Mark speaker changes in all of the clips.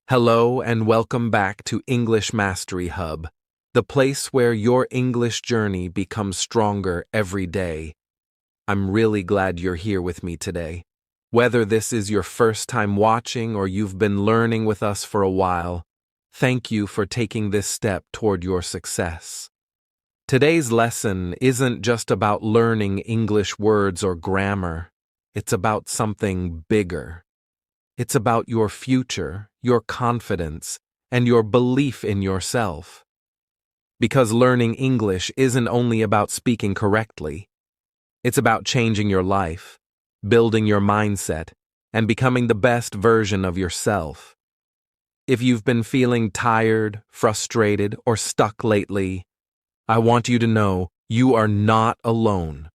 Speaker 1: Hello and welcome back to English Mastery Hub, the place where your English journey becomes stronger every day. I'm really glad you're here with me today. Whether this is your first time watching or you've been learning with us for a while, thank you for taking this step toward your success. Today's lesson isn't just about learning English words or grammar. It's about something bigger. It's about your future, your confidence, and your belief in yourself. Because learning English isn't only about speaking correctly. It's about changing your life, building your mindset, and becoming the best version of yourself. If you've been feeling tired, frustrated, or stuck lately, I want you to know you are not alone.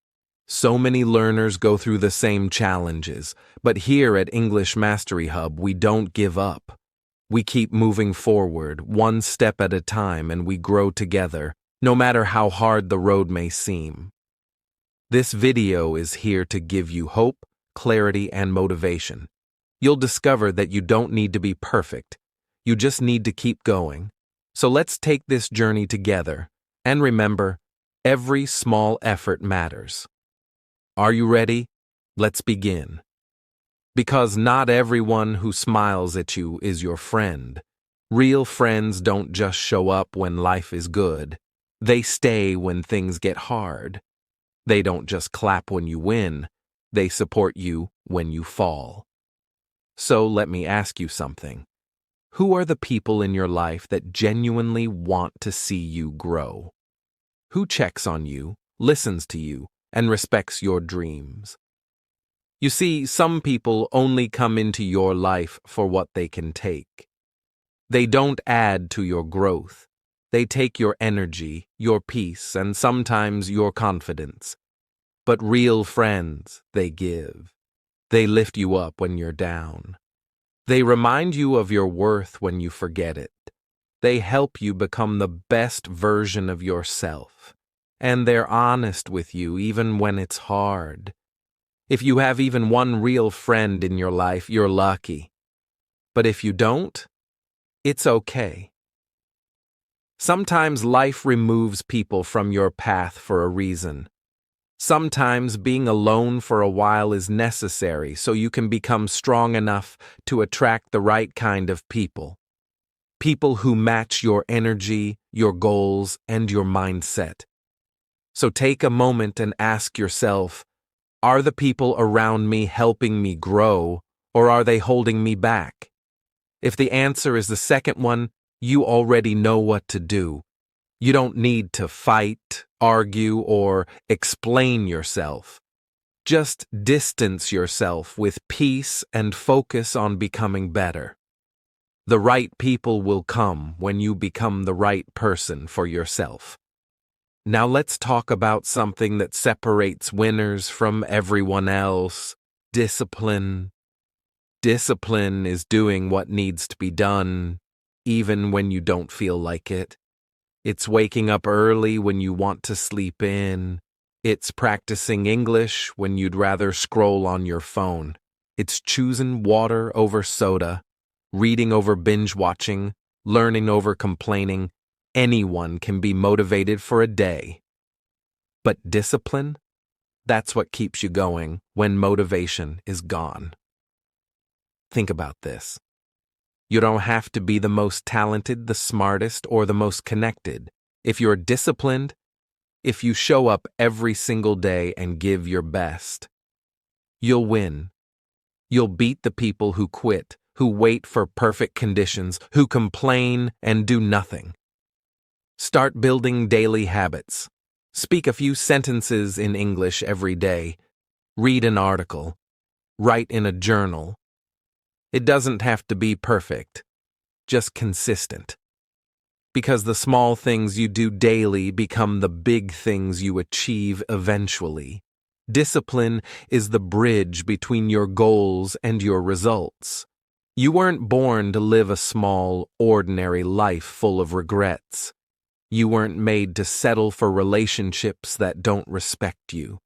Speaker 1: So many learners go through the same challenges, but here at English Mastery Hub, we don't give up. We keep moving forward, one step at a time, and we grow together, no matter how hard the road may seem. This video is here to give you hope, clarity, and motivation. You'll discover that you don't need to be perfect. You just need to keep going. So let's take this journey together. And remember, every small effort matters. Are you ready? Let's begin. Because not everyone who smiles at you is your friend. Real friends don't just show up when life is good. They stay when things get hard. They don't just clap when you win. They support you when you fall. So let me ask you something. Who are the people in your life that genuinely want to see you grow? Who checks on you, listens to you, and respects your dreams? You see, some people only come into your life for what they can take. They don't add to your growth. They take your energy, your peace, and sometimes your confidence. But real friends, they give. They lift you up when you're down. They remind you of your worth when you forget it. They help you become the best version of yourself. And they're honest with you even when it's hard. If you have even one real friend in your life, you're lucky. But if you don't, it's okay. Sometimes life removes people from your path for a reason. Sometimes being alone for a while is necessary so you can become strong enough to attract the right kind of people. People who match your energy, your goals, and your mindset. So take a moment and ask yourself, are the people around me helping me grow, or are they holding me back? If the answer is the second one, you already know what to do. You don't need to fight, argue, or explain yourself. Just distance yourself with peace and focus on becoming better. The right people will come when you become the right person for yourself. Now let's talk about something that separates winners from everyone else: discipline. Discipline is doing what needs to be done, even when you don't feel like it. It's waking up early when you want to sleep in. It's practicing English when you'd rather scroll on your phone. It's choosing water over soda, reading over binge watching, learning over complaining. Anyone can be motivated for a day. But discipline? That's what keeps you going when motivation is gone. Think about this. You don't have to be the most talented, the smartest, or the most connected. If you're disciplined, if you show up every single day and give your best, you'll win. You'll beat the people who quit, who wait for perfect conditions, who complain and do nothing. Start building daily habits. Speak a few sentences in English every day. Read an article. Write in a journal. It doesn't have to be perfect, just consistent. Because the small things you do daily become the big things you achieve eventually. Discipline is the bridge between your goals and your results. You weren't born to live a small, ordinary life full of regrets. You weren't made to settle for relationships that don't respect you,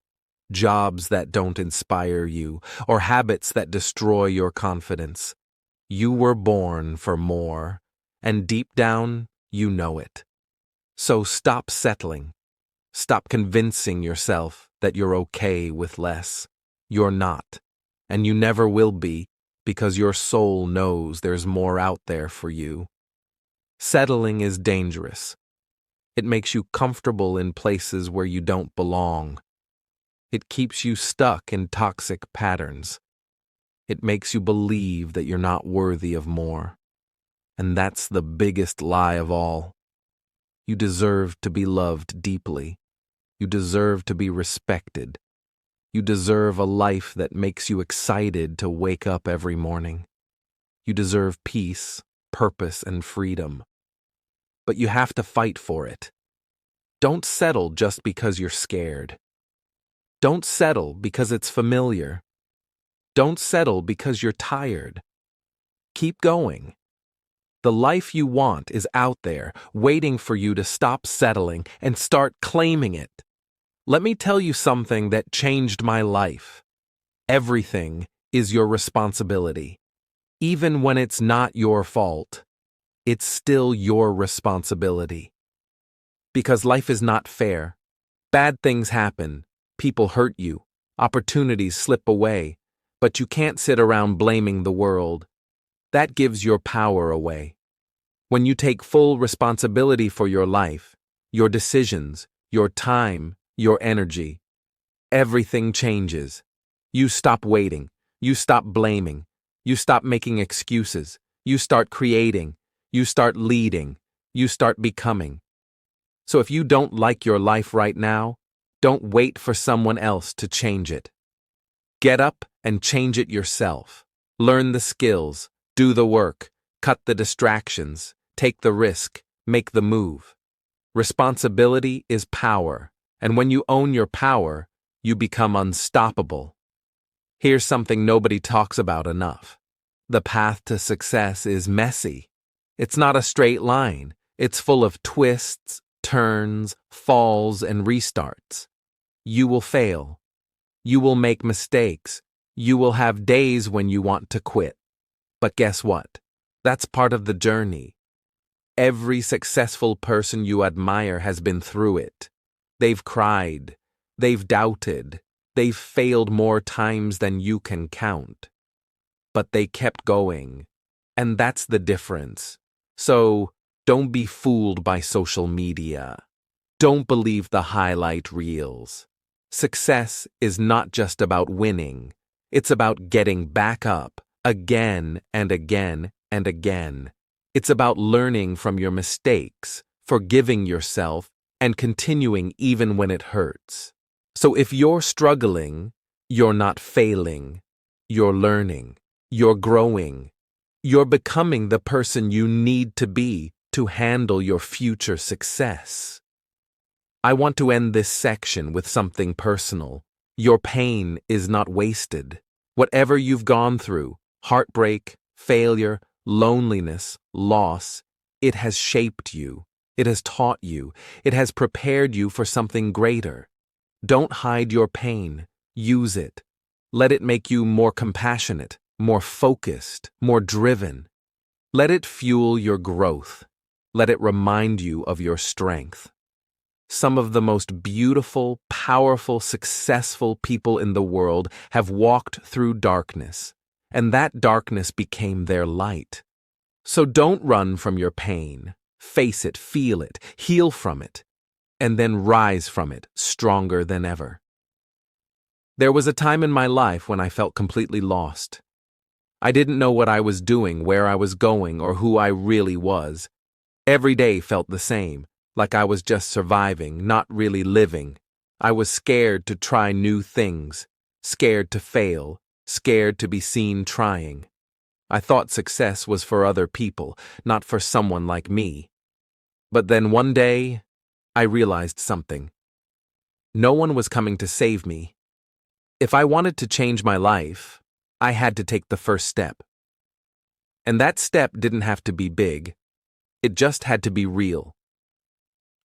Speaker 1: jobs that don't inspire you, or habits that destroy your confidence. You were born for more, and deep down, you know it. So stop settling. Stop convincing yourself that you're okay with less. You're not, and you never will be, because your soul knows there's more out there for you. Settling is dangerous. It makes you comfortable in places where you don't belong. It keeps you stuck in toxic patterns. It makes you believe that you're not worthy of more. And that's the biggest lie of all. You deserve to be loved deeply. You deserve to be respected. You deserve a life that makes you excited to wake up every morning. You deserve peace, purpose, and freedom. But you have to fight for it. Don't settle just because you're scared. Don't settle because it's familiar. Don't settle because you're tired. Keep going. The life you want is out there, waiting for you to stop settling and start claiming it. Let me tell you something that changed my life. Everything is your responsibility. Even when it's not your fault, it's still your responsibility. Because life is not fair. Bad things happen. People hurt you. Opportunities slip away. But you can't sit around blaming the world. That gives your power away. When you take full responsibility for your life, your decisions, your time, your energy, everything changes. You stop waiting. You stop blaming. You stop making excuses. You start creating. You start leading. You start becoming. So if you don't like your life right now, don't wait for someone else to change it. Get up and change it yourself. Learn the skills, do the work, cut the distractions, take the risk, make the move. Responsibility is power, and when you own your power, you become unstoppable. Here's something nobody talks about enough. The path to success is messy. It's not a straight line. It's full of twists, turns, falls, and restarts. You will fail. You will make mistakes. You will have days when you want to quit. But guess what? That's part of the journey. Every successful person you admire has been through it. They've cried. They've doubted. They've failed more times than you can count. But they kept going. And that's the difference. So, don't be fooled by social media. Don't believe the highlight reels. Success is not just about winning. It's about getting back up again and again and again. It's about learning from your mistakes, forgiving yourself, and continuing even when it hurts. So if you're struggling, you're not failing. You're learning. You're growing. You're becoming the person you need to be to handle your future success. I want to end this section with something personal. Your pain is not wasted. Whatever you've gone through, heartbreak, failure, loneliness, loss, it has shaped you. It has taught you. It has prepared you for something greater. Don't hide your pain. Use it. Let it make you more compassionate, more focused, more driven. Let it fuel your growth. Let it remind you of your strength. Some of the most beautiful, powerful, successful people in the world have walked through darkness, and that darkness became their light. So don't run from your pain. Face it, feel it, heal from it, and then rise from it stronger than ever. There was a time in my life when I felt completely lost. I didn't know what I was doing, where I was going, or who I really was. Every day felt the same. Like I was just surviving, not really living. I was scared to try new things, scared to fail, scared to be seen trying. I thought success was for other people, not for someone like me. But then one day, I realized something. No one was coming to save me. If I wanted to change my life, I had to take the first step. And that step didn't have to be big. It just had to be real.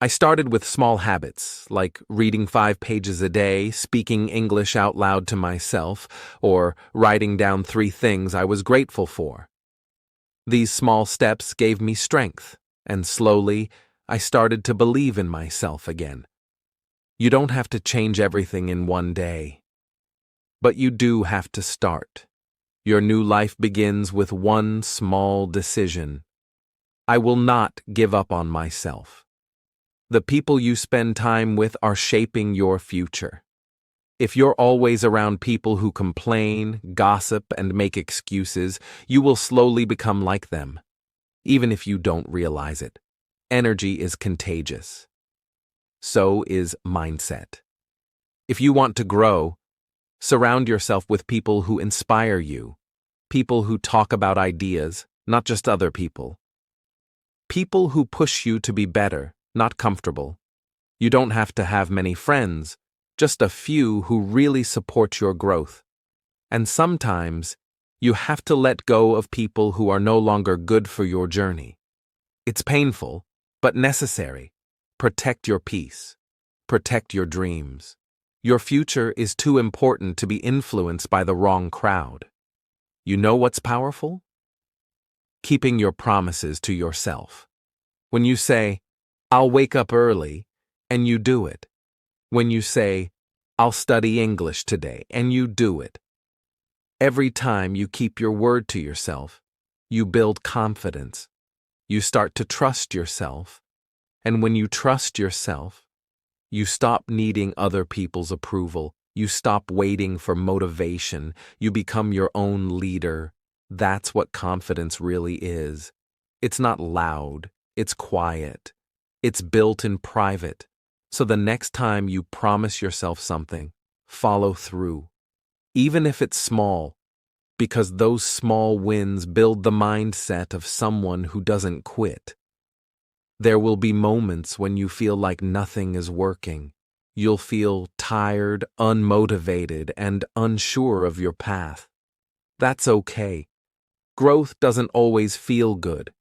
Speaker 1: I started with small habits, like reading 5 pages a day, speaking English out loud to myself, or writing down 3 things I was grateful for. These small steps gave me strength, and slowly, I started to believe in myself again. You don't have to change everything in one day, but you do have to start. Your new life begins with one small decision. I will not give up on myself. The people you spend time with are shaping your future. If you're always around people who complain, gossip, and make excuses, you will slowly become like them, even if you don't realize it. Energy is contagious. So is mindset. If you want to grow, surround yourself with people who inspire you, people who talk about ideas, not just other people. People who push you to be better, not comfortable. You don't have to have many friends, just a few who really support your growth. And sometimes, you have to let go of people who are no longer good for your journey. It's painful, but necessary. Protect your peace. Protect your dreams. Your future is too important to be influenced by the wrong crowd. You know what's powerful? Keeping your promises to yourself. When you say, I'll wake up early, and you do it. When you say, I'll study English today, and you do it. Every time you keep your word to yourself, you build confidence. You start to trust yourself. And when you trust yourself, you stop needing other people's approval. You stop waiting for motivation. You become your own leader. That's what confidence really is. It's not loud. It's quiet. It's built in private. So the next time you promise yourself something, follow through. Even if it's small, because those small wins build the mindset of someone who doesn't quit. There will be moments when you feel like nothing is working. You'll feel tired, unmotivated, and unsure of your path. That's okay. Growth doesn't always feel good.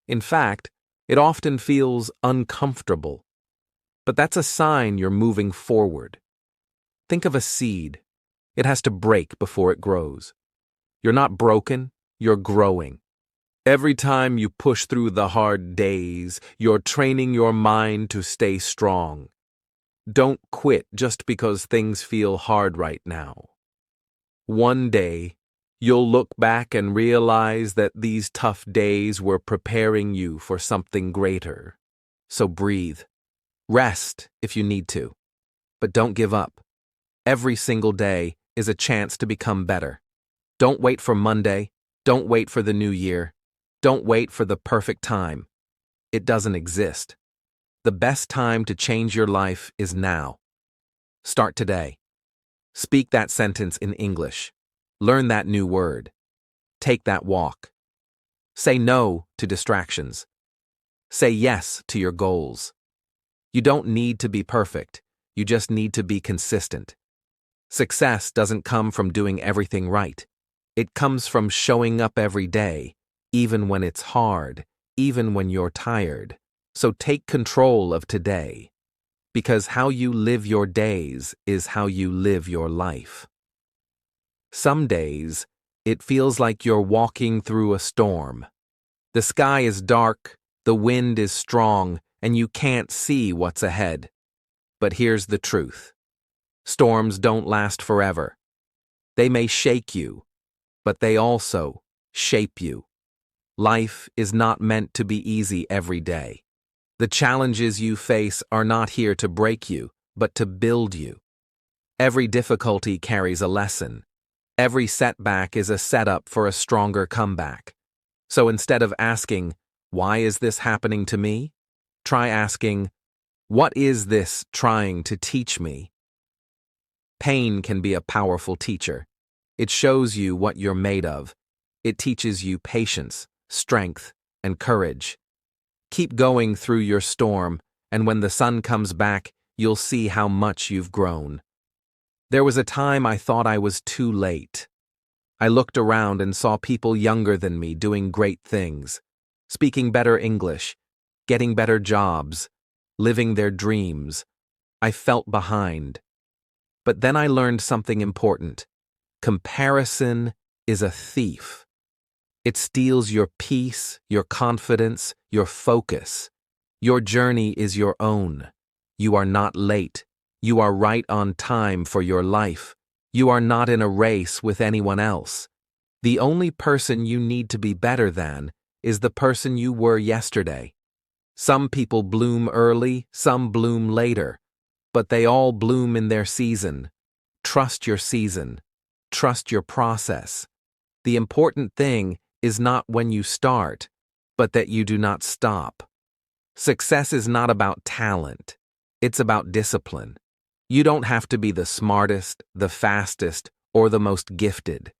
Speaker 1: In fact, it often feels uncomfortable. But that's a sign you're moving forward. Think of a seed. It has to break before it grows. You're not broken, you're growing. Every time you push through the hard days, you're training your mind to stay strong. Don't quit just because things feel hard right now. One day, you'll look back and realize that these tough days were preparing you for something greater. So breathe. Rest if you need to, but don't give up. Every single day is a chance to become better. Don't wait for Monday. Don't wait for the new year. Don't wait for the perfect time. It doesn't exist. The best time to change your life is now. Start today. Speak that sentence in English. Learn that new word. Take that walk. Say no to distractions. Say yes to your goals. You don't need to be perfect. You just need to be consistent. Success doesn't come from doing everything right. It comes from showing up every day, even when it's hard, even when you're tired. So take control of today, because how you live your days is how you live your life. Some days, it feels like you're walking through a storm. The sky is dark, the wind is strong, and you can't see what's ahead. But here's the truth. Storms don't last forever. They may shake you, but they also shape you. Life is not meant to be easy every day. The challenges you face are not here to break you, but to build you. Every difficulty carries a lesson. Every setback is a setup for a stronger comeback. So instead of asking, "Why is this happening to me?" try asking, "What is this trying to teach me?" Pain can be a powerful teacher. It shows you what you're made of. It teaches you patience, strength, and courage. Keep going through your storm, and when the sun comes back, you'll see how much you've grown. There was a time I thought I was too late. I looked around and saw people younger than me doing great things, speaking better English, getting better jobs, living their dreams. I felt behind. But then I learned something important. Comparison is a thief. It steals your peace, your confidence, your focus. Your journey is your own. You are not late. You are right on time for your life. You are not in a race with anyone else. The only person you need to be better than is the person you were yesterday. Some people bloom early, some bloom later, but they all bloom in their season. Trust your season. Trust your process. The important thing is not when you start, but that you do not stop. Success is not about talent. It's about discipline. You don't have to be the smartest, the fastest, or the most gifted.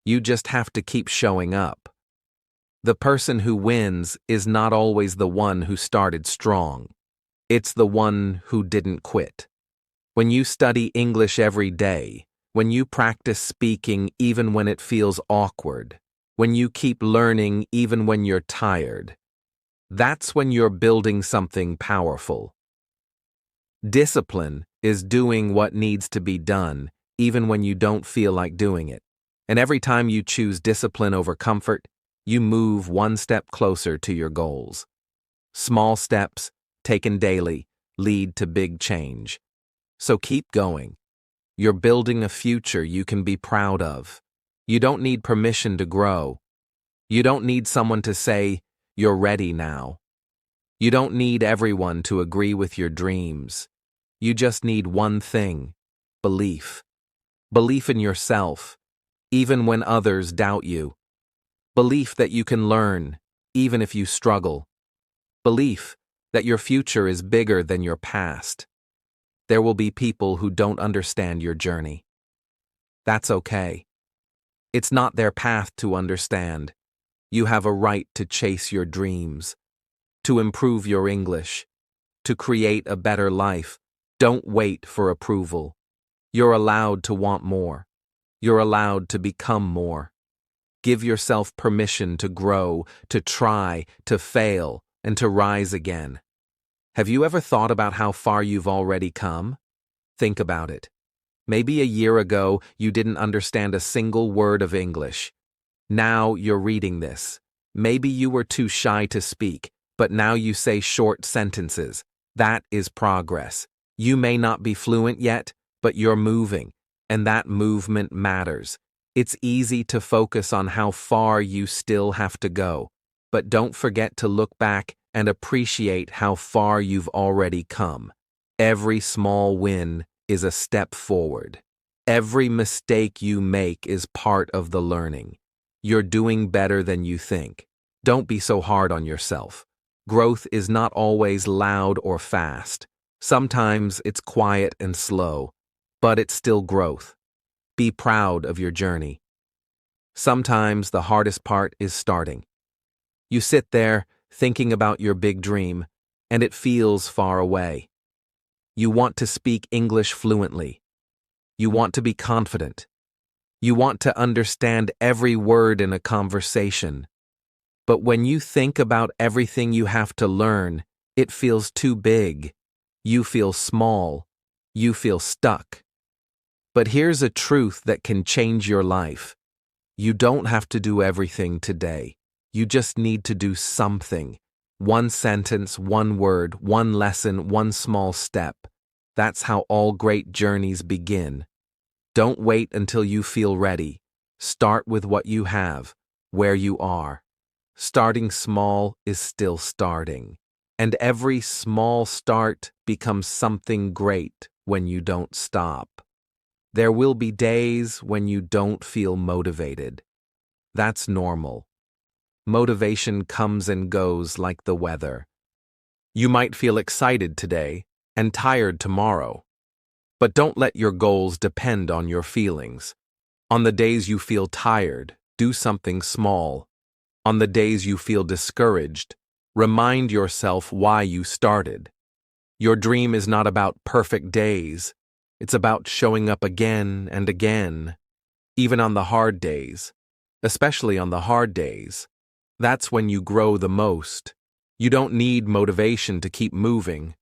Speaker 1: You just have to keep showing up. The person who wins is not always the one who started strong. It's the one who didn't quit. When you study English every day, when you practice speaking even when it feels awkward, when you keep learning even when you're tired, that's when you're building something powerful. Discipline is doing what needs to be done, even when you don't feel like doing it. And every time you choose discipline over comfort, you move one step closer to your goals. Small steps, taken daily, lead to big change. So keep going. You're building a future you can be proud of. You don't need permission to grow. You don't need someone to say, "You're ready now." You don't need everyone to agree with your dreams. You just need one thing: belief. Belief in yourself, even when others doubt you. Belief that you can learn, even if you struggle. Belief that your future is bigger than your past. There will be people who don't understand your journey. That's okay. It's not their path to understand. You have a right to chase your dreams, to improve your English, to create a better life. Don't wait for approval. You're allowed to want more. You're allowed to become more. Give yourself permission to grow, to try, to fail, and to rise again. Have you ever thought about how far you've already come? Think about it. Maybe a year ago, you didn't understand a single word of English. Now you're reading this. Maybe you were too shy to speak, but now you say short sentences. That is progress. You may not be fluent yet, but you're moving, and that movement matters. It's easy to focus on how far you still have to go, but don't forget to look back and appreciate how far you've already come. Every small win is a step forward. Every mistake you make is part of the learning. You're doing better than you think. Don't be so hard on yourself. Growth is not always loud or fast. Sometimes it's quiet and slow, but it's still growth. Be proud of your journey. Sometimes the hardest part is starting. You sit there thinking about your big dream, and it feels far away. You want to speak English fluently. You want to be confident. You want to understand every word in a conversation. But when you think about everything you have to learn, it feels too big. You feel small. You feel stuck. But here's a truth that can change your life. You don't have to do everything today. You just need to do something. One sentence, one word, one lesson, one small step. That's how all great journeys begin. Don't wait until you feel ready. Start with what you have, where you are. Starting small is still starting. And every small start becomes something great when you don't stop. There will be days when you don't feel motivated. That's normal. Motivation comes and goes like the weather. You might feel excited today and tired tomorrow. But don't let your goals depend on your feelings. On the days you feel tired, do something small. On the days you feel discouraged, remind yourself why you started. Your dream is not about perfect days. It's about showing up again and again, even on the hard days, especially on the hard days. That's when you grow the most. You don't need motivation to keep moving.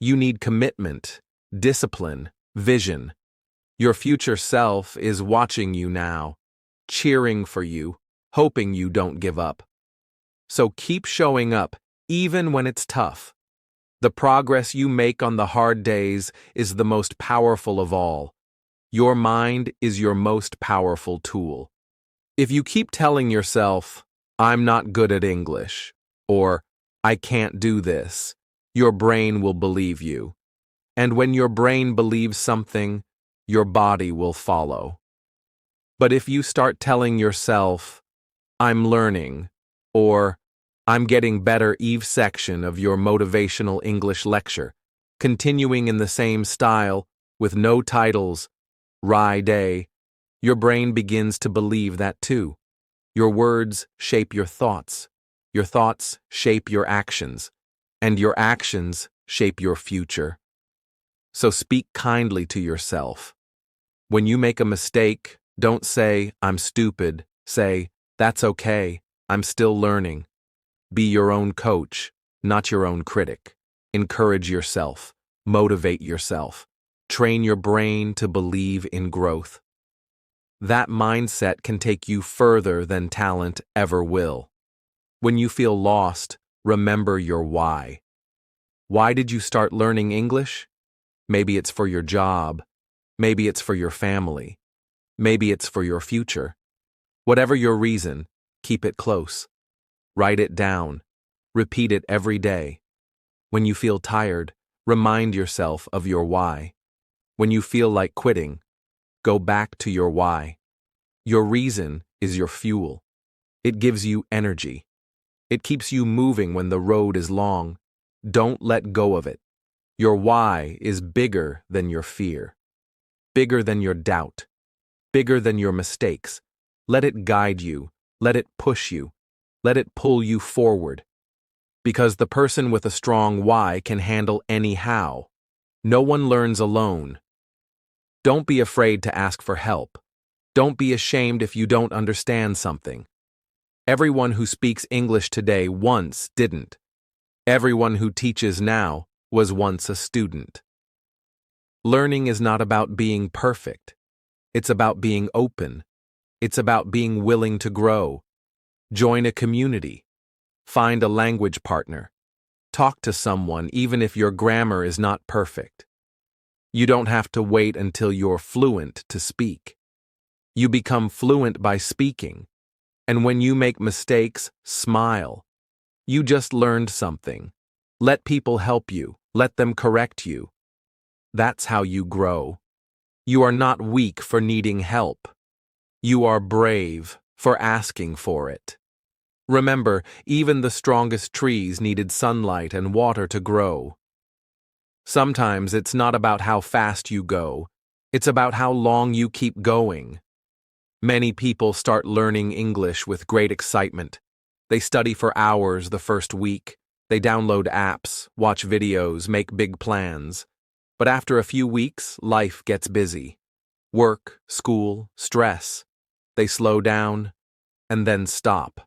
Speaker 1: You need commitment, discipline, vision. Your future self is watching you now, cheering for you, hoping you don't give up. So keep showing up, even when it's tough. The progress you make on the hard days is the most powerful of all. Your mind is your most powerful tool. If you keep telling yourself, "I'm not good at English," or "I can't do this," your brain will believe you. And when your brain believes something, your body will follow. But if you start telling yourself, "I'm learning," or "I'm getting better," each section of your motivational English lecture, continuing in the same style, with no titles, "Rye Day," your brain begins to believe that too. Your words shape your thoughts shape your actions, and your actions shape your future. So speak kindly to yourself. When you make a mistake, don't say, "I'm stupid." Say, "That's okay, I'm still learning." Be your own coach, not your own critic. Encourage yourself, motivate yourself, train your brain to believe in growth. That mindset can take you further than talent ever will. When you feel lost, remember your why. Why did you start learning English? Maybe it's for your job. Maybe it's for your family. Maybe it's for your future. Whatever your reason, keep it close. Write it down. Repeat it every day. When you feel tired, remind yourself of your why. When you feel like quitting, go back to your why. Your reason is your fuel. It gives you energy. It keeps you moving when the road is long. Don't let go of it. Your why is bigger than your fear, bigger than your doubt, bigger than your mistakes. Let it guide you. Let it push you. Let it pull you forward. Because the person with a strong why can handle any how. No one learns alone. Don't be afraid to ask for help. Don't be ashamed if you don't understand something. Everyone who speaks English today once didn't. Everyone who teaches now was once a student. Learning is not about being perfect. It's about being open. It's about being willing to grow. Join a community. Find a language partner. Talk to someone even if your grammar is not perfect. You don't have to wait until you're fluent to speak. You become fluent by speaking. And when you make mistakes, smile. You just learned something. Let people help you. Let them correct you. That's how you grow. You are not weak for needing help. You are brave for asking for it. Remember, even the strongest trees needed sunlight and water to grow. Sometimes it's not about how fast you go. It's about how long you keep going. Many people start learning English with great excitement. They study for hours the first week. They download apps, watch videos, make big plans. But after a few weeks, life gets busy. Work, school, stress. They slow down and then stop.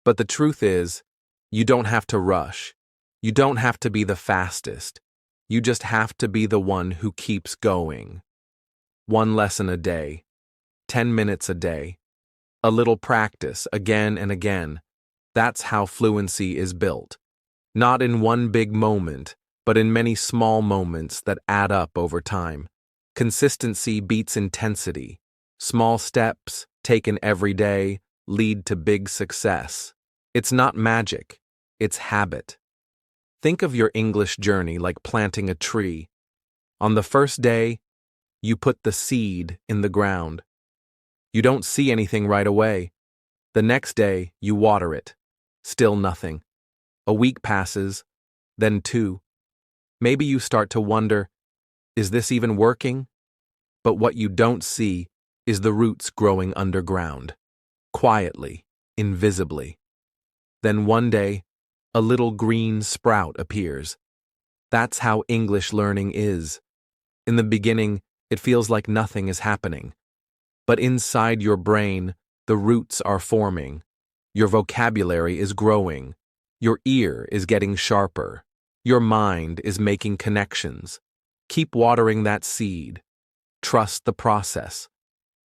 Speaker 1: But the truth is, you don't have to rush. You don't have to be the fastest. You just have to be the one who keeps going. 1 lesson a day, 10 minutes a day, a little practice again and again. That's how fluency is built. Not in one big moment, but in many small moments that add up over time. Consistency beats intensity. Small steps, taken every day, lead to big success. It's not magic, it's habit. Think of your English journey like planting a tree. On the first day, you put the seed in the ground. You don't see anything right away. The next day, you water it. Still nothing. A week passes, then 2. Maybe you start to wonder, is this even working? But what you don't see is the roots growing underground, quietly, invisibly. Then one day, a little green sprout appears. That's how English learning is. In the beginning, it feels like nothing is happening. But inside your brain, the roots are forming. Your vocabulary is growing. Your ear is getting sharper. Your mind is making connections. Keep watering that seed. Trust the process.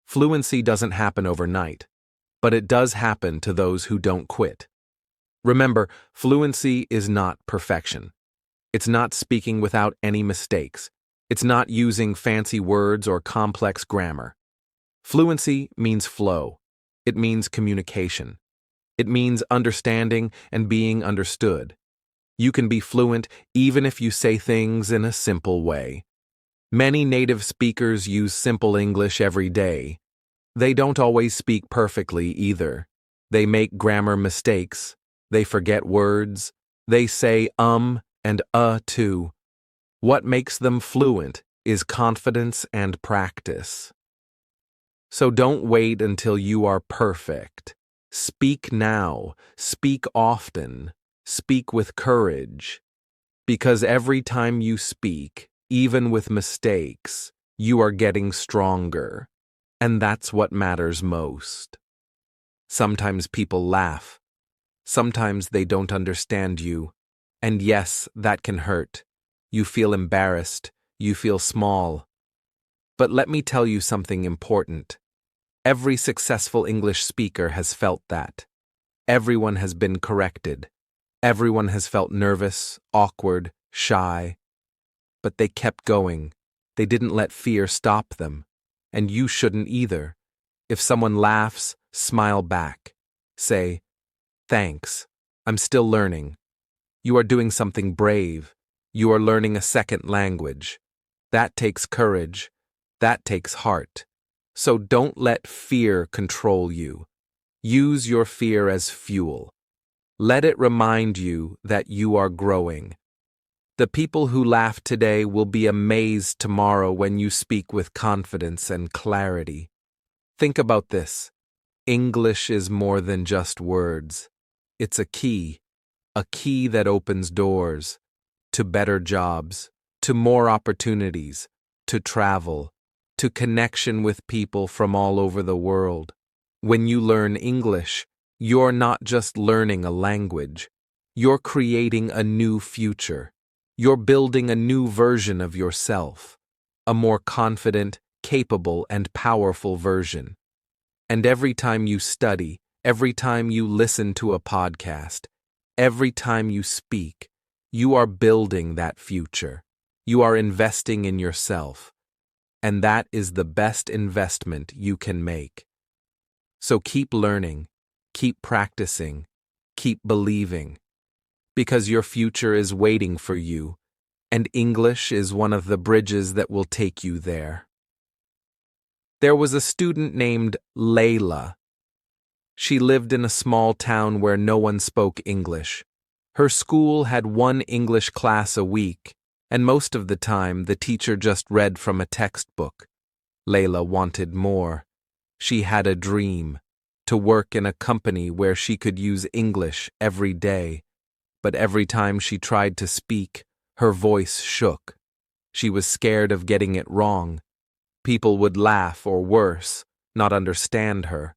Speaker 1: Fluency doesn't happen overnight. but it does happen to those who don't quit. Remember, fluency is not perfection. It's not speaking without any mistakes. It's not using fancy words or complex grammar. Fluency means flow. It means communication. It means understanding and being understood. You can be fluent even if you say things in a simple way. Many native speakers use simple English every day. They don't always speak perfectly either. They make grammar mistakes. They forget words. They say and too. What makes them fluent is confidence and practice. So don't wait until you are perfect. Speak now. Speak often. Speak with courage. Because every time you speak, even with mistakes, you are getting stronger. And that's what matters most. Sometimes people laugh. Sometimes they don't understand you. And yes, that can hurt. You feel embarrassed. You feel small. But let me tell you something important. Every successful English speaker has felt that. Everyone has been corrected. Everyone has felt nervous, awkward, shy. But they kept going. They didn't let fear stop them. And you shouldn't either. If someone laughs, smile back. Say, "Thanks. I'm still learning." You are doing something brave. You are learning a second language. That takes courage. That takes heart. So don't let fear control you. Use your fear as fuel. Let it remind you that you are growing. The people who laugh today will be amazed tomorrow when you speak with confidence and clarity. Think about this. English is more than just words. It's a key that opens doors to better jobs, to more opportunities, to travel, to connection with people from all over the world. When you learn English, you're not just learning a language. You're creating a new future. You're building a new version of yourself, a more confident, capable, and powerful version. And every time you study, every time you listen to a podcast, every time you speak, you are building that future. You are investing in yourself. And that is the best investment you can make. So keep learning, keep practicing, keep believing. Because your future is waiting for you, and English is one of the bridges that will take you there. There was a student named Layla. She lived in a small town where no one spoke English. Her school had one English class a week, and most of the time the teacher just read from a textbook. Layla wanted more. She had a dream, to work in a company where she could use English every day. But every time she tried to speak, her voice shook. She was scared of getting it wrong. People would laugh or worse, not understand her.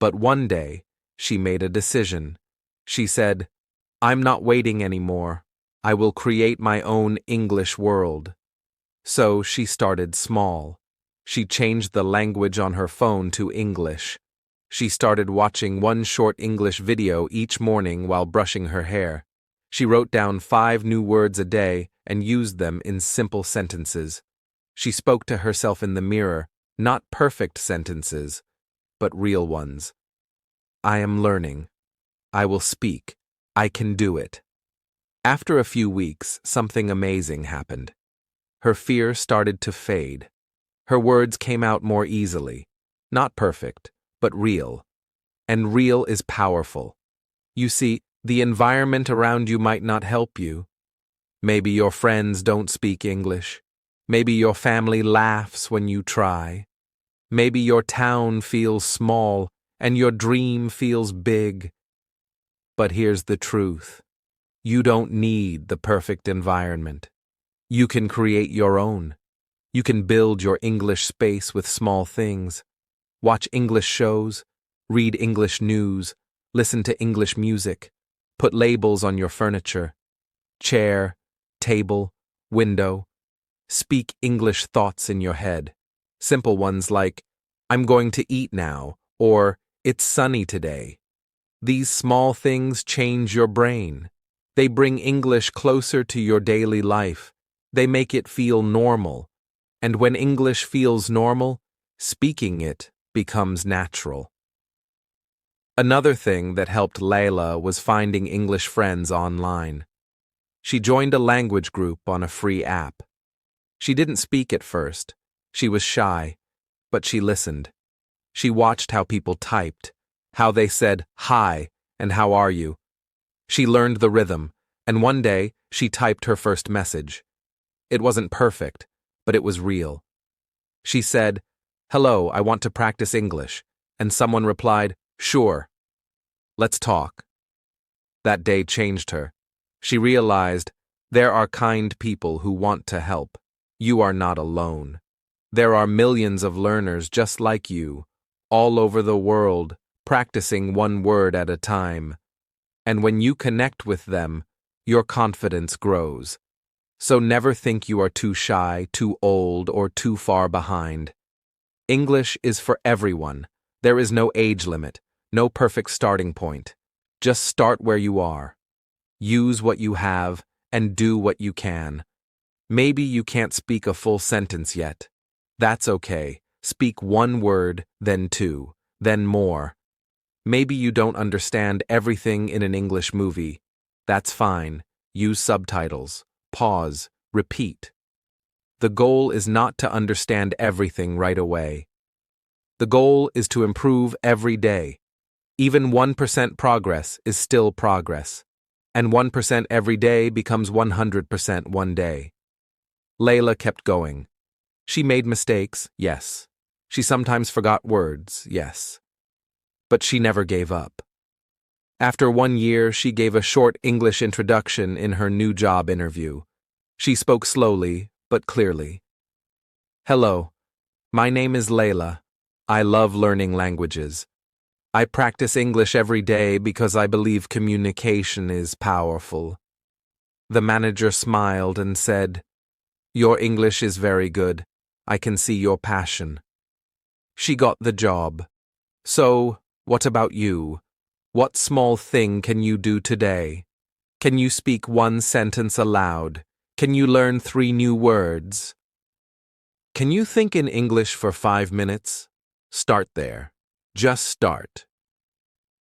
Speaker 1: But one day, she made a decision. She said, "I'm not waiting anymore. I will create my own English world." So she started small. She changed the language on her phone to English. She started watching one short English video each morning while brushing her hair. She wrote down 5 new words a day and used them in simple sentences. She spoke to herself in the mirror, not perfect sentences, but real ones. "I am learning. I will speak. I can do it." After a few weeks, something amazing happened. Her fear started to fade. Her words came out more easily. Not perfect, but real. And real is powerful. You see, the environment around you might not help you. Maybe your friends don't speak English. Maybe your family laughs when you try. Maybe your town feels small and your dream feels big. But here's the truth. You don't need the perfect environment. You can create your own. You can build your English space with small things. Watch English shows, read English news, listen to English music, put labels on your furniture. Chair, table, window. Speak English thoughts in your head. Simple ones like, "I'm going to eat now," or It's sunny today. These small things change your brain. They bring English closer to your daily life. They make it feel normal. And when English feels normal, speaking it becomes natural. Another thing that helped Layla was finding English friends online. She joined a language group on a free app. She didn't speak at first. She was shy, but she listened. She watched how people typed, how they said hi and how are you. She learned the rhythm, and one day she typed her first message. It wasn't perfect, but it was real. She said, "Hello, I want to practice English," and someone replied, "Sure. Let's talk." That day changed her. She realized there are kind people who want to help. You are not alone. There are millions of learners just like you, all over the world, practicing one word at a time. And when you connect with them, your confidence grows. So never think you are too shy, too old, or too far behind. English is for everyone. There is no age limit, no perfect starting point. Just start where you are. Use what you have and do what you can. Maybe you can't speak a full sentence yet. That's okay. Speak one word, then two, then more. Maybe you don't understand everything in an English movie. That's fine. Use subtitles. Pause. Repeat. The goal is not to understand everything right away. The goal is to improve every day. Even 1% progress is still progress. And 1% every day becomes 100% one day. Layla kept going. She made mistakes, yes. She sometimes forgot words, yes. But she never gave up. After 1 year, she gave a short English introduction in her new job interview. She spoke slowly, but clearly. "Hello, my name is Layla. I love learning languages. I practice English every day because I believe communication is powerful." The manager smiled and said, "Your English is very good. I can see your passion." She got the job. So, what about you? What small thing can you do today? Can you speak one sentence aloud? Can you learn 3 new words? Can you think in English for 5 minutes? Start there. Just start.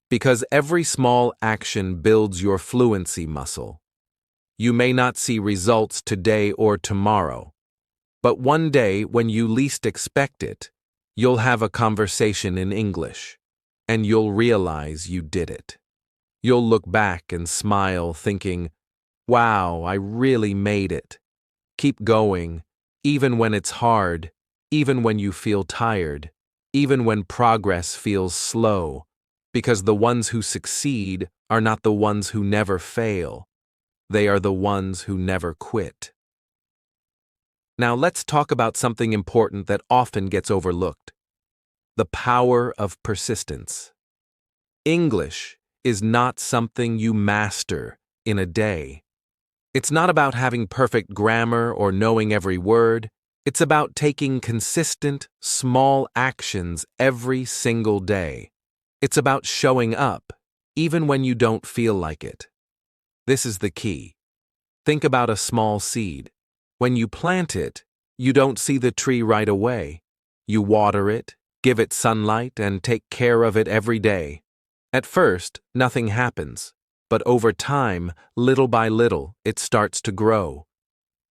Speaker 1: Because every small action builds your fluency muscle. You may not see results today or tomorrow, but one day when you least expect it, you'll have a conversation in English, and you'll realize you did it. You'll look back and smile thinking, "Wow, I really made it." Keep going, even when it's hard, even when you feel tired, even when progress feels slow, because the ones who succeed are not the ones who never fail. They are the ones who never quit. Now let's talk about something important that often gets overlooked: the power of persistence. English is not something you master in a day. It's not about having perfect grammar or knowing every word. It's about taking consistent, small actions every single day. It's about showing up, even when you don't feel like it. This is the key. Think about a small seed. When you plant it, you don't see the tree right away. You water it, give it sunlight, and take care of it every day. At first, nothing happens, but over time, little by little, it starts to grow.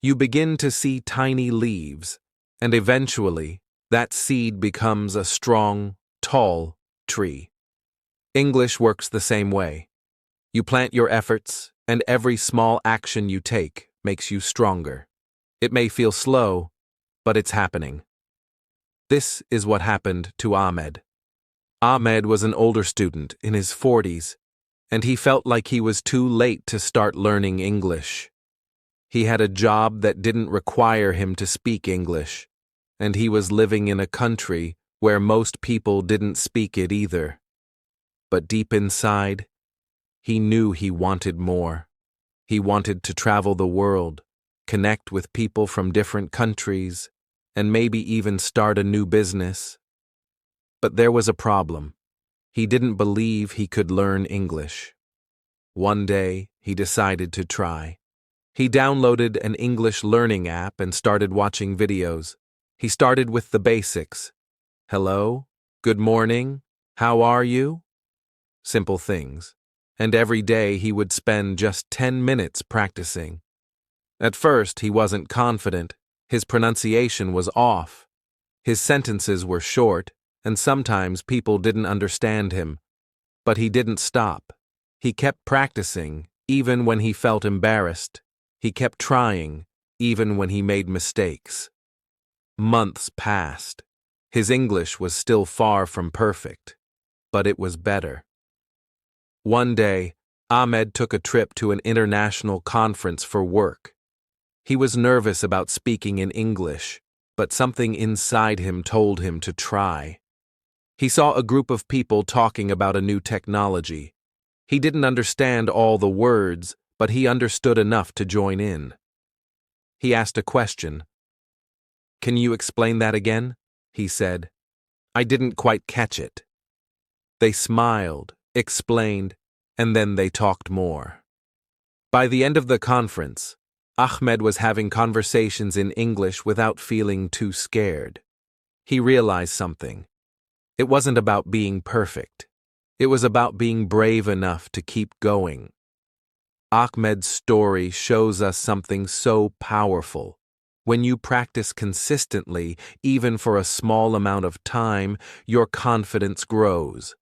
Speaker 1: You begin to see tiny leaves, and eventually, that seed becomes a strong, tall tree. English works the same way. You plant your efforts, and every small action you take makes you stronger. It may feel slow, but it's happening. This is what happened to Ahmed. Ahmed was an older student in his 40s, and he felt like he was too late to start learning English. He had a job that didn't require him to speak English, and he was living in a country where most people didn't speak it either. But deep inside, he knew he wanted more. He wanted to travel the world, connect with people from different countries, and maybe even start a new business. But there was a problem. He didn't believe he could learn English. One day, he decided to try. He downloaded an English learning app and started watching videos. He started with the basics. Hello, good morning, how are you? Simple things. And every day he would spend just 10 minutes practicing. At first, he wasn't confident. His pronunciation was off. His sentences were short, and sometimes people didn't understand him. But he didn't stop. He kept practicing, even when he felt embarrassed. He kept trying, even when he made mistakes. Months passed. His English was still far from perfect, but it was better. One day, Ahmed took a trip to an international conference for work. He was nervous about speaking in English, but something inside him told him to try. He saw a group of people talking about a new technology. He didn't understand all the words, but he understood enough to join in. He asked a question. "Can you explain that again?" he said. "I didn't quite catch it." They smiled, explained, and then they talked more. By the end of the conference, Ahmed was having conversations in English without feeling too scared. He realized something. It wasn't about being perfect. It was about being brave enough to keep going. Ahmed's story shows us something so powerful. When you practice consistently, even for a small amount of time, your confidence grows.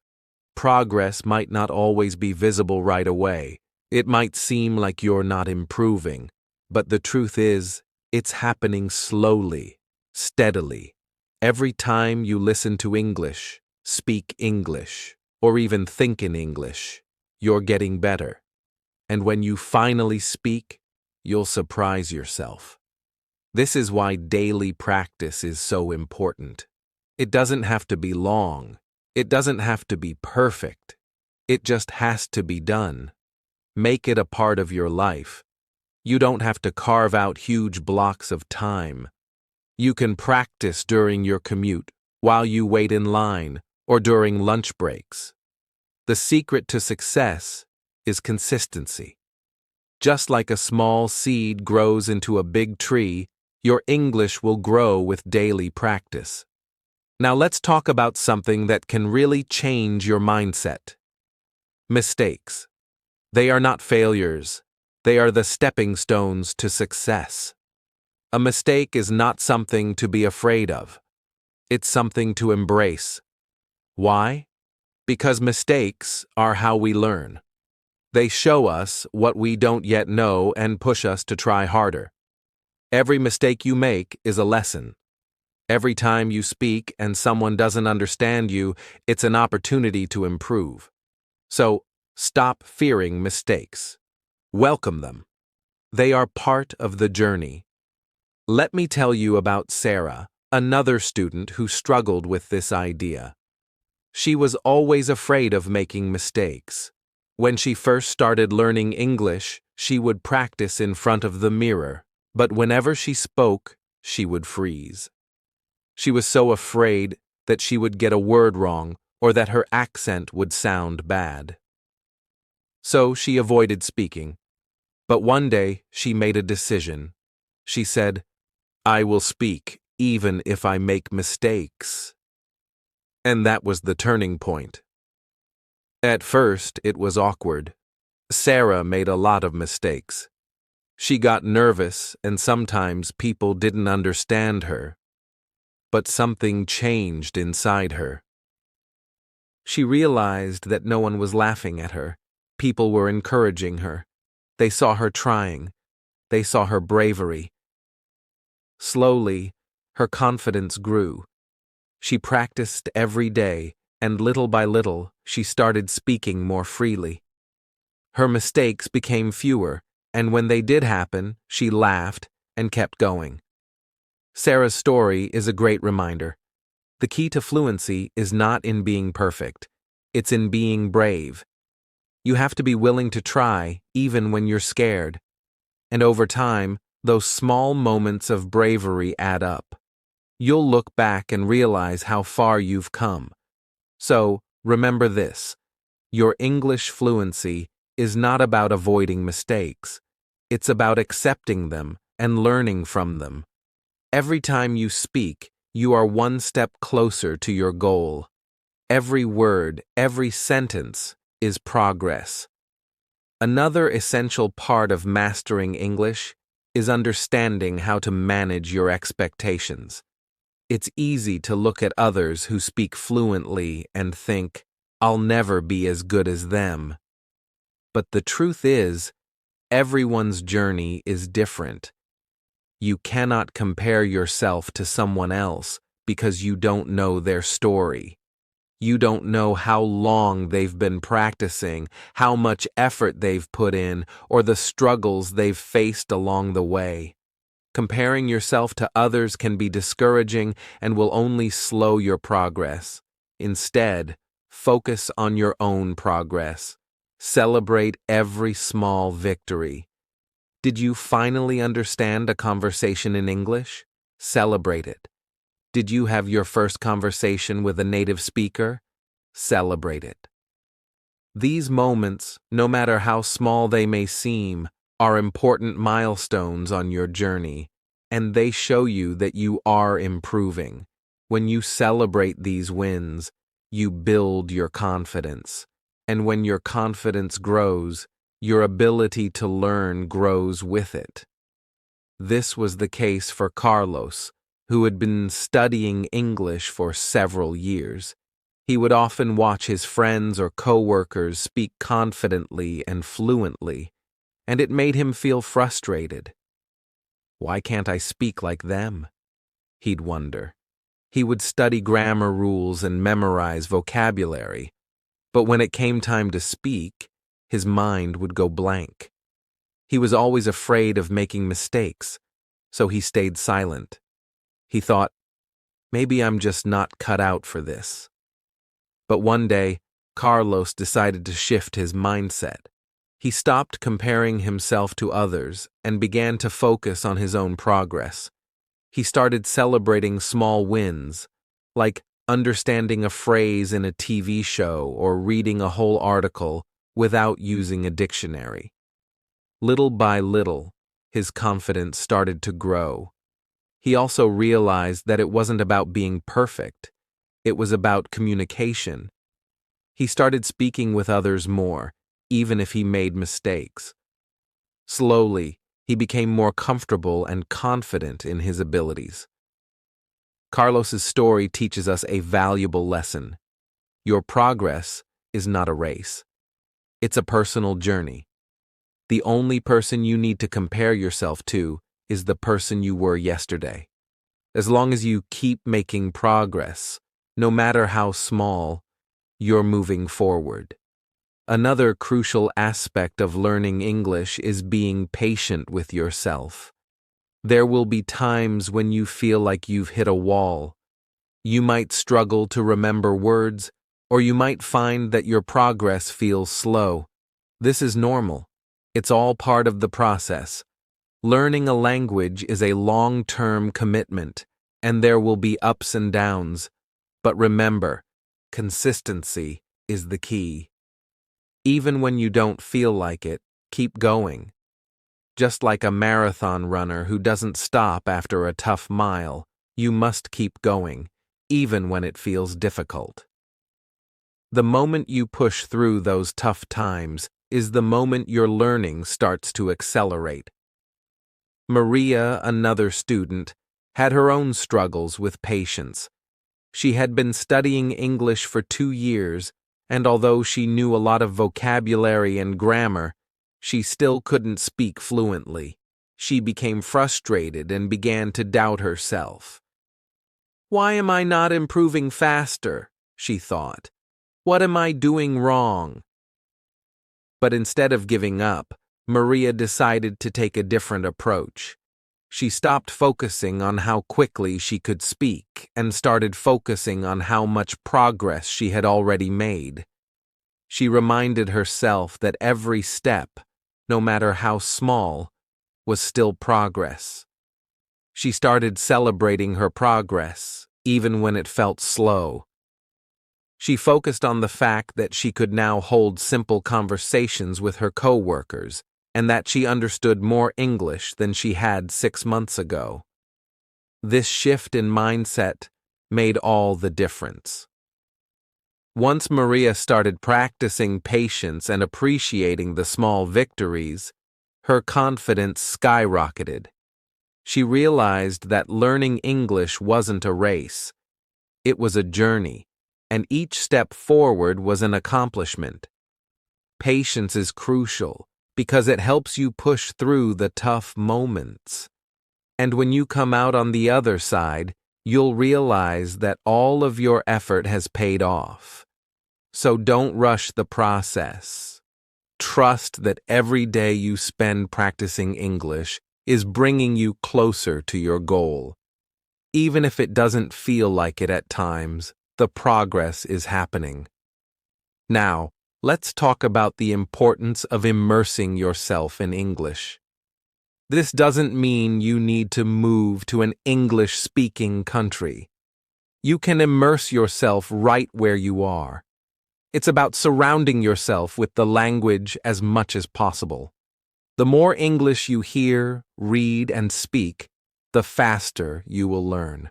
Speaker 1: Progress might not always be visible right away. It might seem like you're not improving. But the truth is, it's happening slowly, steadily. Every time you listen to English, speak English, or even think in English, you're getting better. And when you finally speak, you'll surprise yourself. This is why daily practice is so important. It doesn't have to be long. It doesn't have to be perfect. It just has to be done. Make it a part of your life. You don't have to carve out huge blocks of time. You can practice during your commute, while you wait in line, or during lunch breaks. The secret to success is consistency. Just like a small seed grows into a big tree, your English will grow with daily practice. Now let's talk about something that can really change your mindset. Mistakes. They are not failures. They are the stepping stones to success. A mistake is not something to be afraid of. It's something to embrace. Why? Because mistakes are how we learn. They show us what we don't yet know and push us to try harder. Every mistake you make is a lesson. Every time you speak and someone doesn't understand you, it's an opportunity to improve. So, stop fearing mistakes. Welcome them. They are part of the journey. Let me tell you about Sarah, another student who struggled with this idea. She was always afraid of making mistakes. When she first started learning English, she would practice in front of the mirror, but whenever she spoke, she would freeze. She was so afraid that she would get a word wrong or that her accent would sound bad. So she avoided speaking. But one day, she made a decision. She said, "I will speak, even if I make mistakes." And that was the turning point. At first, it was awkward. Sarah made a lot of mistakes. She got nervous, and sometimes people didn't understand her. But something changed inside her. She realized that no one was laughing at her. People were encouraging her. They saw her trying. They saw her bravery. Slowly, her confidence grew. She practiced every day, and little by little, she started speaking more freely. Her mistakes became fewer, and when they did happen, she laughed and kept going. Sarah's story is a great reminder. The key to fluency is not in being perfect. It's in being brave. You have to be willing to try, even when you're scared. And over time, those small moments of bravery add up. You'll look back and realize how far you've come. So, Remember this: your English fluency is not about avoiding mistakes. It's about accepting them and learning from them. Every time you speak, you are one step closer to your goal. Every word, every sentence is progress. Another essential part of mastering English is understanding how to manage your expectations. It's easy to look at others who speak fluently and think, "I'll never be as good as them." But the truth is, everyone's journey is different. You cannot compare yourself to someone else because you don't know their story. You don't know how long they've been practicing, how much effort they've put in, or the struggles they've faced along the way. Comparing yourself to others can be discouraging and will only slow your progress. Instead, focus on your own progress. Celebrate every small victory. Did you finally understand a conversation in English? Celebrate it. Did you have your first conversation with a native speaker? Celebrate it. These moments, no matter how small they may seem, are important milestones on your journey, and they show you that you are improving. When you celebrate these wins, you build your confidence. And when your confidence grows, your ability to learn grows with it. This was the case for Carlos, who had been studying English for several years. He would often watch his friends or coworkers speak confidently and fluently, and it made him feel frustrated. Why can't I speak like them? He'd wonder. He would study grammar rules and memorize vocabulary, but when it came time to speak, his mind would go blank. He was always afraid of making mistakes, so he stayed silent. He thought, maybe I'm just not cut out for this. But one day, Carlos decided to shift his mindset. He stopped comparing himself to others and began to focus on his own progress. He started celebrating small wins, like understanding a phrase in a TV show or reading a whole article without using a dictionary. Little by little, his confidence started to grow. He also realized that it wasn't about being perfect. It was about communication. He started speaking with others more, even if he made mistakes. Slowly, he became more comfortable and confident in his abilities. Carlos's story teaches us a valuable lesson. Your progress is not a race. It's a personal journey. The only person you need to compare yourself to is the person you were yesterday. As long as you keep making progress, no matter how small, you're moving forward. Another crucial aspect of learning English is being patient with yourself. There will be times when you feel like you've hit a wall. You might struggle to remember words, or you might find that your progress feels slow. This is normal. It's all part of the process. Learning a language is a long-term commitment, and there will be ups and downs. But remember, consistency is the key. Even when you don't feel like it, keep going. Just like a marathon runner who doesn't stop after a tough mile, you must keep going, even when it feels difficult. The moment you push through those tough times is the moment your learning starts to accelerate. Maria, another student, had her own struggles with patience. She had been studying English for 2 years, and although she knew a lot of vocabulary and grammar, she still couldn't speak fluently. She became frustrated and began to doubt herself. "Why am I not improving faster?" she thought. "What am I doing wrong?" But instead of giving up, Maria decided to take a different approach. She stopped focusing on how quickly she could speak and started focusing on how much progress she had already made. She reminded herself that every step, no matter how small, was still progress. She started celebrating her progress, even when it felt slow. She focused on the fact that she could now hold simple conversations with her coworkers and that she understood more English than she had 6 months ago. This shift in mindset made all the difference. Once Maria started practicing patience and appreciating the small victories, her confidence skyrocketed. She realized that learning English wasn't a race. It was a journey, and each step forward was an accomplishment. Patience is crucial because it helps you push through the tough moments. And when you come out on the other side, you'll realize that all of your effort has paid off. So don't rush the process. Trust that every day you spend practicing English is bringing you closer to your goal. Even if it doesn't feel like it at times, the progress is happening. Now, let's talk about the importance of immersing yourself in English. This doesn't mean you need to move to an English-speaking country. You can immerse yourself right where you are. It's about surrounding yourself with the language as much as possible. The more English you hear, read, and speak, the faster you will learn.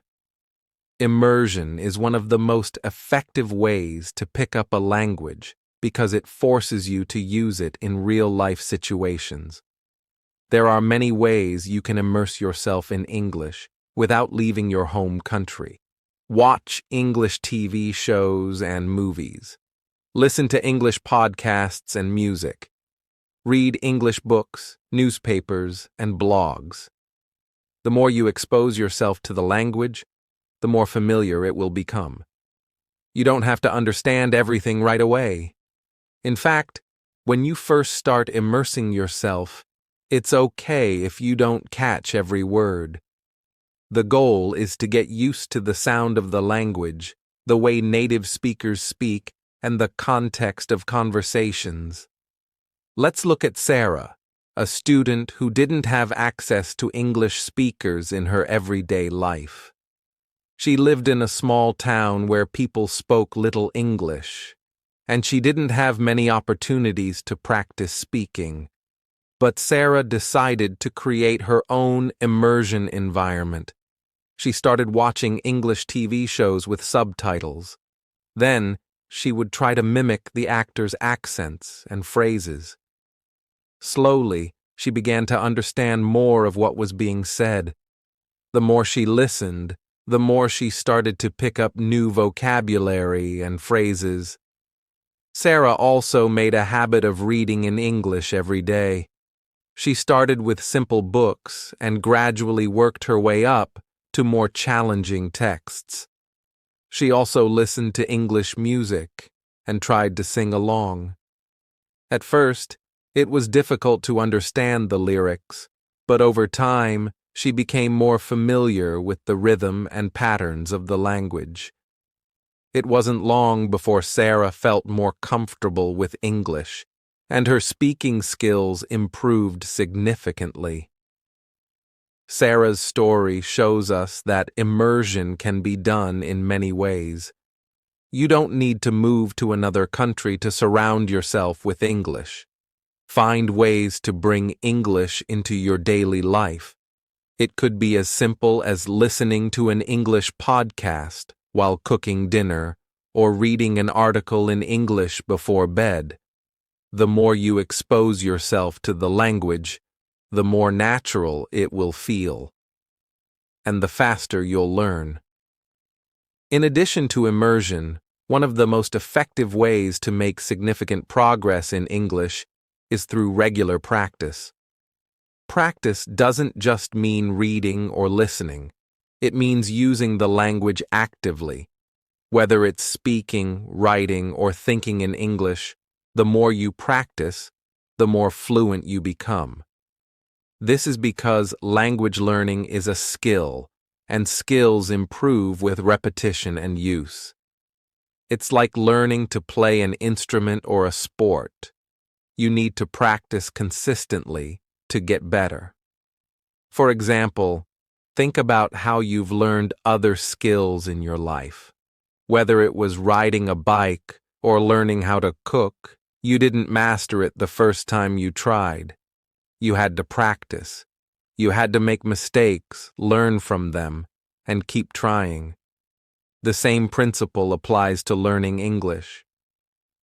Speaker 1: Immersion is one of the most effective ways to pick up a language because it forces you to use it in real-life situations. There are many ways you can immerse yourself in English without leaving your home country. Watch English TV shows and movies. Listen to English podcasts and music. Read English books, newspapers, and blogs. The more you expose yourself to the language, the more familiar it will become. You don't have to understand everything right away. In fact, when you first start immersing yourself, it's okay if you don't catch every word. The goal is to get used to the sound of the language, the way native speakers speak, and the context of conversations. Let's look at Sarah, a student who didn't have access to English speakers in her everyday life. She lived in a small town where people spoke little English, and she didn't have many opportunities to practice speaking. But Sarah decided to create her own immersion environment. She started watching English TV shows with subtitles. Then, she would try to mimic the actors' accents and phrases. Slowly, she began to understand more of what was being said. The more she listened, the more she started to pick up new vocabulary and phrases. Sarah also made a habit of reading in English every day. She started with simple books and gradually worked her way up to more challenging texts. She also listened to English music and tried to sing along. At first, it was difficult to understand the lyrics, but over time, she became more familiar with the rhythm and patterns of the language. It wasn't long before Sarah felt more comfortable with English, and her speaking skills improved significantly. Sarah's story shows us that immersion can be done in many ways. You don't need to move to another country to surround yourself with English. Find ways to bring English into your daily life. It could be as simple as listening to an English podcast while cooking dinner or reading an article in English before bed. The more you expose yourself to the language, the more natural it will feel, and the faster you'll learn. In addition to immersion, one of the most effective ways to make significant progress in English is through regular practice. Practice doesn't just mean reading or listening. It means using the language actively. Whether it's speaking, writing, or thinking in English, the more you practice, the more fluent you become. This is because language learning is a skill, and skills improve with repetition and use. It's like learning to play an instrument or a sport. You need to practice consistently to get better. For example, think about how you've learned other skills in your life. Whether it was riding a bike or learning how to cook, you didn't master it the first time you tried. You had to practice. You had to make mistakes, learn from them, and keep trying. The same principle applies to learning English.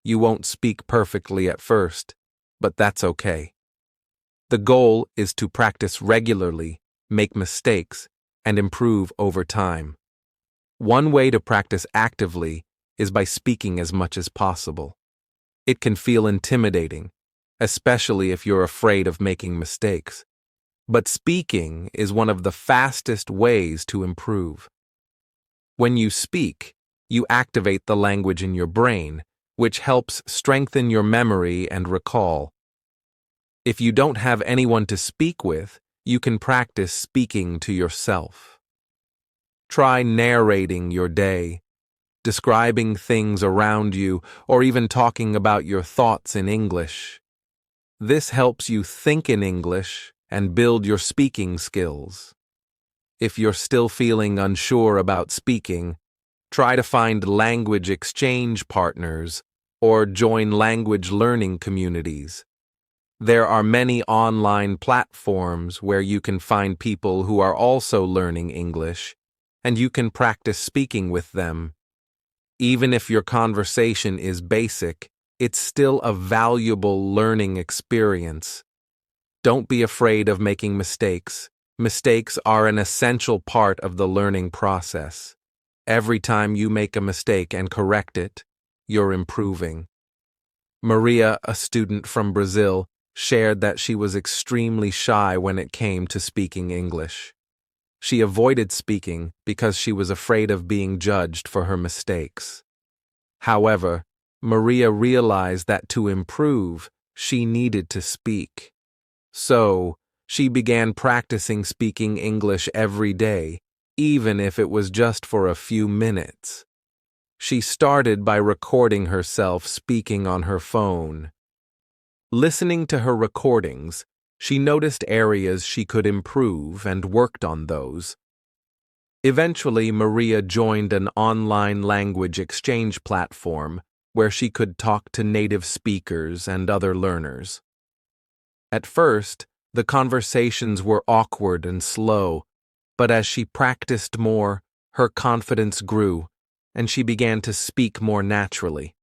Speaker 1: You won't speak perfectly at first, but that's okay. The goal is to practice regularly, make mistakes, and improve over time. One way to practice actively is by speaking as much as possible. It can feel intimidating, especially if you're afraid of making mistakes. But speaking is one of the fastest ways to improve. When you speak, you activate the language in your brain, which helps strengthen your memory and recall. If you don't have anyone to speak with, you can practice speaking to yourself. Try narrating your day, describing things around you, or even talking about your thoughts in English. This helps you think in English and build your speaking skills. If you're still feeling unsure about speaking, try to find language exchange partners or join language learning communities. There are many online platforms where you can find people who are also learning English, and you can practice speaking with them. Even if your conversation is basic, it's still a valuable learning experience. Don't be afraid of making mistakes. Mistakes are an essential part of the learning process. Every time you make a mistake and correct it, you're improving. Maria, a student from Brazil, shared that she was extremely shy when it came to speaking English. She avoided speaking because she was afraid of being judged for her mistakes. However, Maria realized that to improve, she needed to speak. So, she began practicing speaking English every day, even if it was just for a few minutes. She started by recording herself speaking on her phone. Listening to her recordings, she noticed areas she could improve and worked on those. Eventually, Maria joined an online language exchange platform where she could talk to native speakers and other learners. At first, the conversations were awkward and slow, but as she practiced more, her confidence grew, and she began to speak more naturally.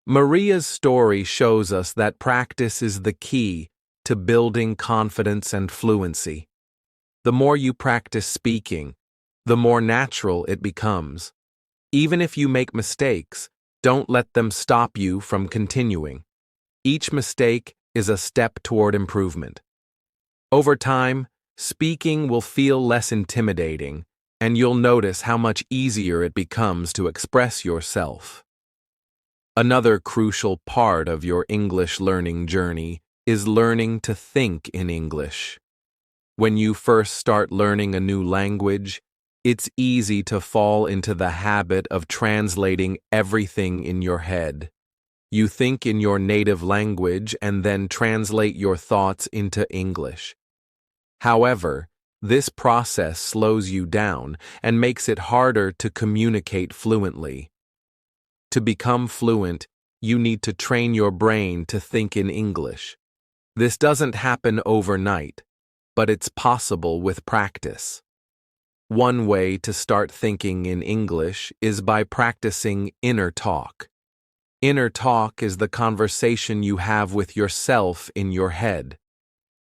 Speaker 1: Maria's story shows us that practice is the key to building confidence and fluency. The more you practice speaking, the more natural it becomes. Even if you make mistakes, don't let them stop you from continuing. Each mistake is a step toward improvement. Over time, speaking will feel less intimidating, and you'll notice how much easier it becomes to express yourself. Another crucial part of your English learning journey is learning to think in English. When you first start learning a new language, it's easy to fall into the habit of translating everything in your head. You think in your native language and then translate your thoughts into English. However, this process slows you down and makes it harder to communicate fluently. To become fluent, you need to train your brain to think in English. This doesn't happen overnight, but it's possible with practice. One way to start thinking in English is by practicing inner talk. Inner talk is the conversation you have with yourself in your head.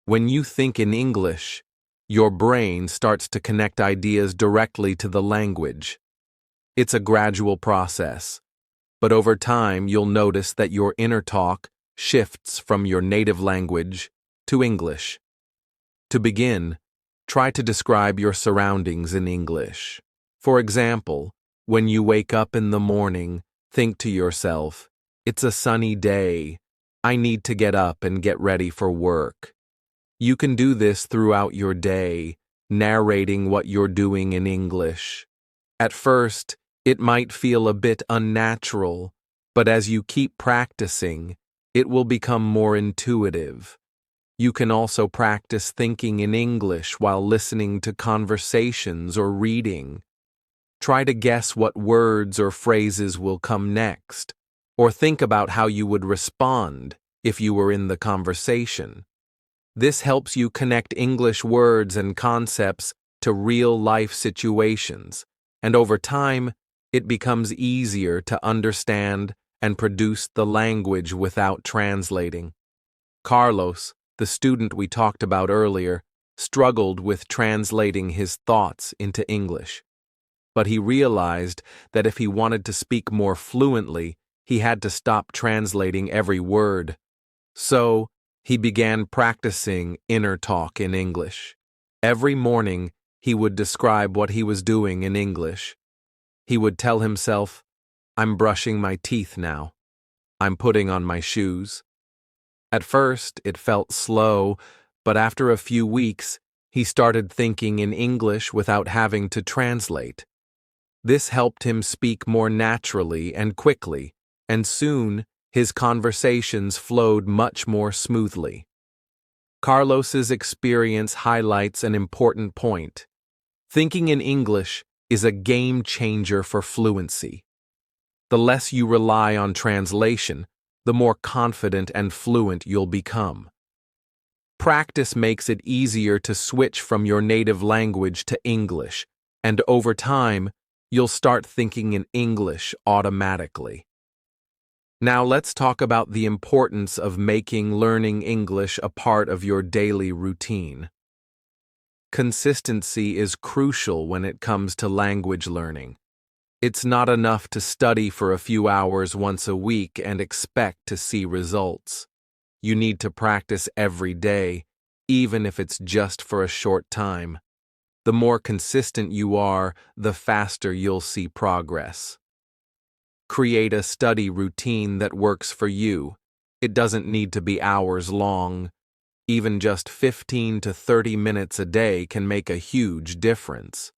Speaker 1: When you think in English, your brain starts to connect ideas directly to the language. It's a gradual process, but over time you'll notice that your inner talk shifts from your native language to English. To begin, try to describe your surroundings in English. For example, when you wake up in the morning, think to yourself, "It's a sunny day. I need to get up and get ready for work." You can do this throughout your day, narrating what you're doing in English. At first, it might feel a bit unnatural, but as you keep practicing, it will become more intuitive. You can also practice thinking in English while listening to conversations or reading. Try to guess what words or phrases will come next, or think about how you would respond if you were in the conversation. This helps you connect English words and concepts to real-life situations, and over time, it becomes easier to understand and produce the language without translating. Carlos, the student we talked about earlier, struggled with translating his thoughts into English. But he realized that if he wanted to speak more fluently, he had to stop translating every word. So, he began practicing inner talk in English. Every morning, he would describe what he was doing in English. He would tell himself, "I'm brushing my teeth now. I'm putting on my shoes." At first, it felt slow, but after a few weeks, he started thinking in English without having to translate. This helped him speak more naturally and quickly, and soon, his conversations flowed much more smoothly. Carlos's experience highlights an important point. Thinking in English is a game changer for fluency. The less you rely on translation, the more confident and fluent you'll become. Practice makes it easier to switch from your native language to English, and over time, you'll start thinking in English automatically. Now let's talk about the importance of making learning English a part of your daily routine. Consistency is crucial when it comes to language learning. It's not enough to study for a few hours once a week and expect to see results. You need to practice every day, even if it's just for a short time. The more consistent you are, the faster you'll see progress. Create a study routine that works for you. It doesn't need to be hours long. Even just 15 to 30 minutes a day can make a huge difference.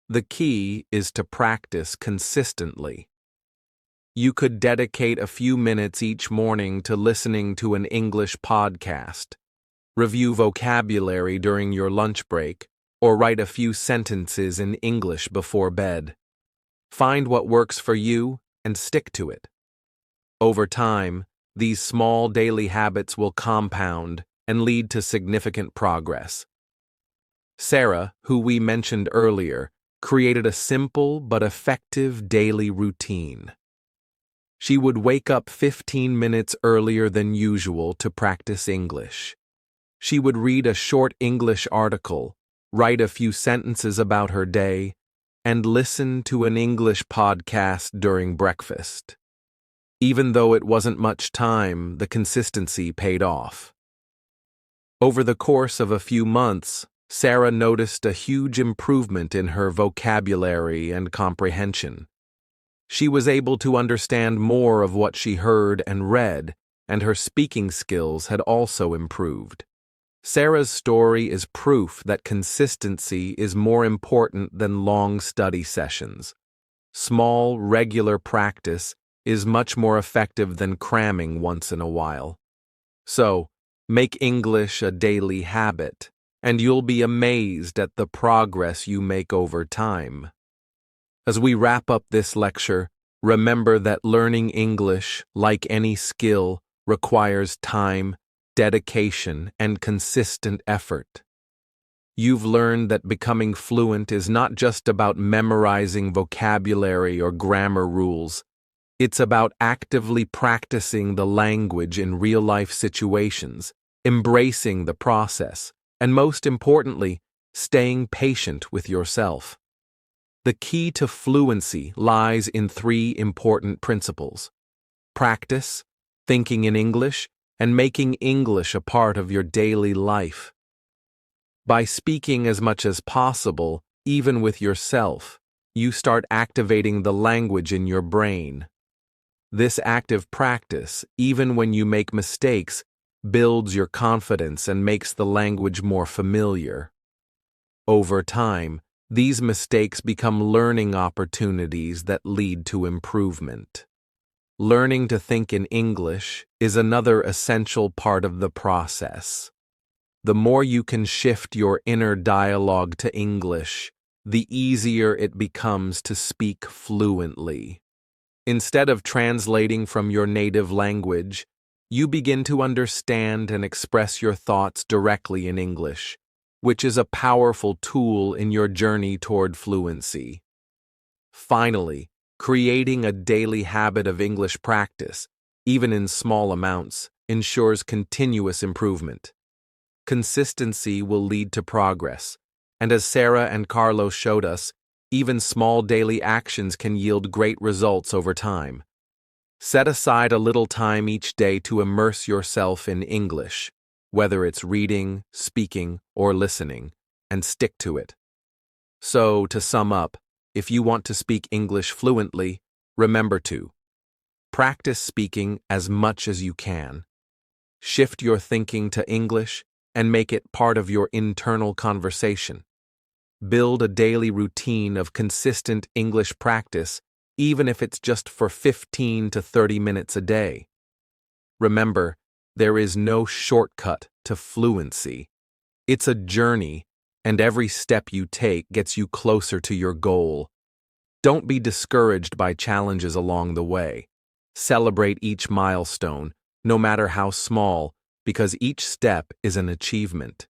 Speaker 1: The key is to practice consistently. You could dedicate a few minutes each morning to listening to an English podcast, review vocabulary during your lunch break, or write a few sentences in English before bed. Find what works for you and stick to it. Over time, these small daily habits will compound and lead to significant progress. Sarah, who we mentioned earlier, created a simple but effective daily routine. She would wake up 15 minutes earlier than usual to practice English. She would read a short English article, write a few sentences about her day, and listen to an English podcast during breakfast. Even though it wasn't much time, the consistency paid off. Over the course of a few months, Sarah noticed a huge improvement in her vocabulary and comprehension. She was able to understand more of what she heard and read, and her speaking skills had also improved. Sarah's story is proof that consistency is more important than long study sessions. Small, regular practice is much more effective than cramming once in a while. So, make English a daily habit, and you'll be amazed at the progress you make over time. As we wrap up this lecture, remember that learning English, like any skill, requires time, dedication, and consistent effort. You've learned that becoming fluent is not just about memorizing vocabulary or grammar rules. It's about actively practicing the language in real-life situations, embracing the process, and most importantly, staying patient with yourself. The key to fluency lies in 3 important principles: practice, thinking in English, and making English a part of your daily life. By speaking as much as possible, even with yourself, you start activating the language in your brain. This active practice, even when you make mistakes, builds your confidence and makes the language more familiar. Over time, these mistakes become learning opportunities that lead to improvement. Learning to think in English is another essential part of the process. The more you can shift your inner dialogue to English, the easier it becomes to speak fluently. Instead of translating from your native language, you begin to understand and express your thoughts directly in English, which is a powerful tool in your journey toward fluency. Finally, creating a daily habit of English practice, even in small amounts, ensures continuous improvement. Consistency will lead to progress, and as Sarah and Carlos showed us, even small daily actions can yield great results over time. Set aside a little time each day to immerse yourself in English, whether it's reading, speaking, or listening, and stick to it. So, to sum up, if you want to speak English fluently, remember to practice speaking as much as you can. Shift your thinking to English and make it part of your internal conversation. Build a daily routine of consistent English practice, even if it's just for 15 to 30 minutes a day. Remember, there is no shortcut to fluency. It's a journey, and every step you take gets you closer to your goal. Don't be discouraged by challenges along the way. Celebrate each milestone, no matter how small, because each step is an achievement.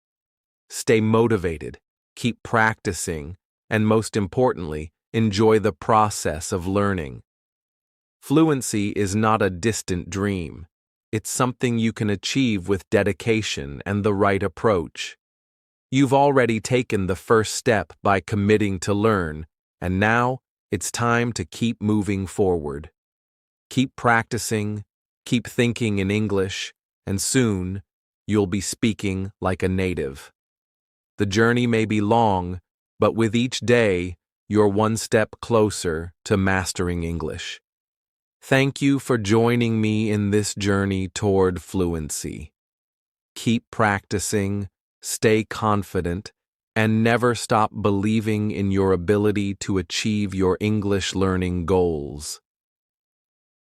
Speaker 1: Stay motivated, keep practicing, and most importantly, enjoy the process of learning. Fluency is not a distant dream. It's something you can achieve with dedication and the right approach. You've already taken the first step by committing to learn, and now it's time to keep moving forward. Keep practicing, keep thinking in English, and soon you'll be speaking like a native. The journey may be long, but with each day, you're one step closer to mastering English. Thank you for joining me in this journey toward fluency. Keep practicing, stay confident, and never stop believing in your ability to achieve your English learning goals.